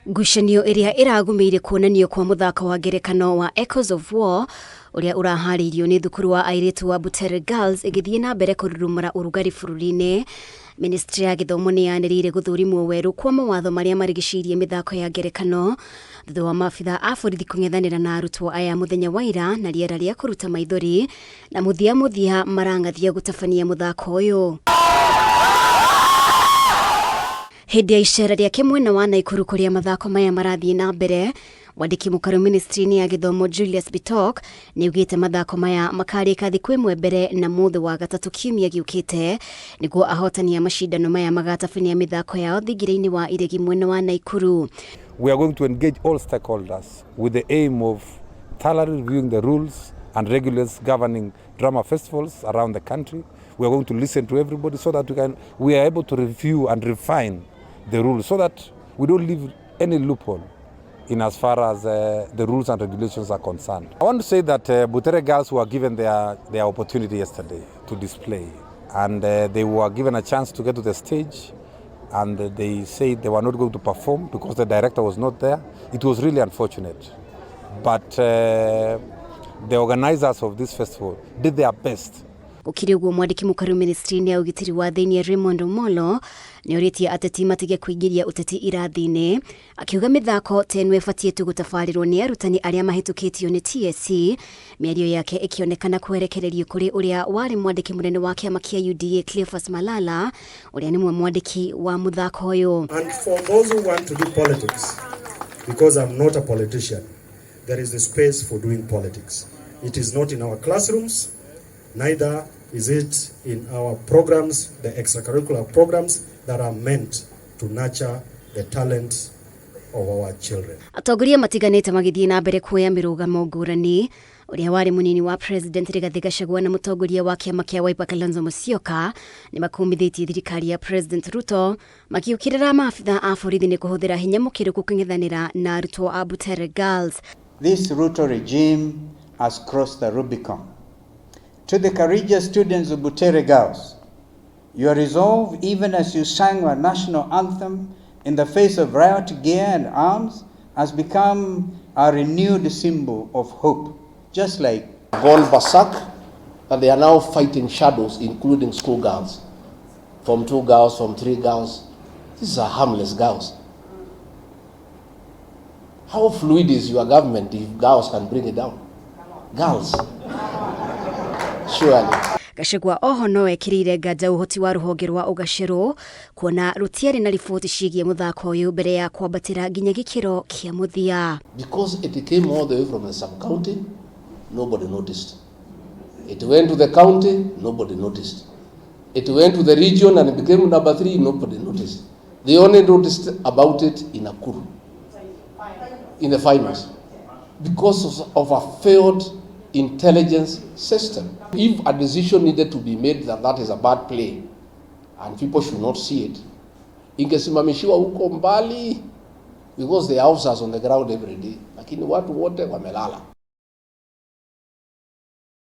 Ngucanio iria iragumiire kuonanio kwa muthako wa ngerekano wa Echoes of War uria urahariirio ni thukuru wa airitu wa Butere Girls igithie na mbere kururumura urugari bururi-ini. Ministry ya githomo ni yanirire guthurimwo weru kwa mawatho maria marigicirie mithako ya ngerekano thutha wa mabitha a borithi kung'ethanira na arutwo aya muthenya wa ira na riera ria kuruta maithori na muthia marangathia gutabania muthako uyu. Hindi ya icera riake mwena wa Naikuru kuria mathako maya marathie na mbere, wandiki mukaru ministry ya githomo Julius Bitok niugite mathako maya makarika thiku imwe mbere na muthi wa gatatu kiumia giukite niguo ahotania mashindano maya magatabania mithako yao thigire-ini wa iregi mwena wa Naikuru. We are going to engage all stakeholders with the aim of thoroughly reviewing the rules and regulations governing drama festivals around the country. We are going to listen to everybody so that we are able to review and refine the rules so that we don't leave any loophole in as far as the rules and regulations are concerned. I want to say that Butere Girls were given their opportunity yesterday to display, and they were given a chance to get to the stage, and they said they were not going to perform because the director was not there. It was really unfortunate, but the organizers of this festival did their best. Ukiri uguo mwandiki mukaru ministry ya ugitiri wa thiini Raymond Molo ni uritie ateti matige kuingiria uteti irathi-ini akiuga mithako tenu ibatie tu gutabarirwo ni arutani aria mahitukitio ni TSC. Miario yake ikionekana kuerekererio kuri uria wari mwandiki munene wa kiama kia UDA Cleophas Malala uria ni mwandiki wa muthako uyu. And for those who want to do politics, because I'm not a politician, there is the space for doing politics. It is not in our classrooms, neither is it in our programs, the extracurricular programs that are meant to nurture the talents of our children. Atongoria matiganite magithie na mbere kuoya mirugamo ngurani. Uria wari munini wa President Rigathi Gachagua na mutongoria wa kiama kia Wiper Kalonzo Musyoka ni makumithitie thirikari ya President Ruto makiukirira mabitha a borithi ni kuhuthira hinya mukiru kung'ethanira na arutwo a Butere Girls. This Ruto regime has crossed the Rubicon. To the courageous students of Butere Girls, your resolve, even as you sang our national anthem in the face of riot gear and arms, has become a renewed symbol of hope. Just like gone berserk, and they are now fighting shadows, including schoolgirls. From 2 girls, from 3 girls. These are harmless girls. How fluid is your government if girls can bring it down? Girls. Surely. Gachagua oho no ekirire nganja uhoti wa ruhonge rwa ugaciru kuona rutiari na riboti ciigie muthako uyu mbere ya kwambatira nginya gikiro kia muthia. Because it came all the way from the sub-county, nobody noticed. It went to the county, nobody noticed. It went to the region and it became number 3, nobody noticed. They only noticed about it in Naikuru, in the finals, because of a failed intelligence system. If a decision needed to be made that is a bad play and people should not see it, ingesimamishiwa huko mbali, because the officers on the ground every day, lakini watu wote wamelala.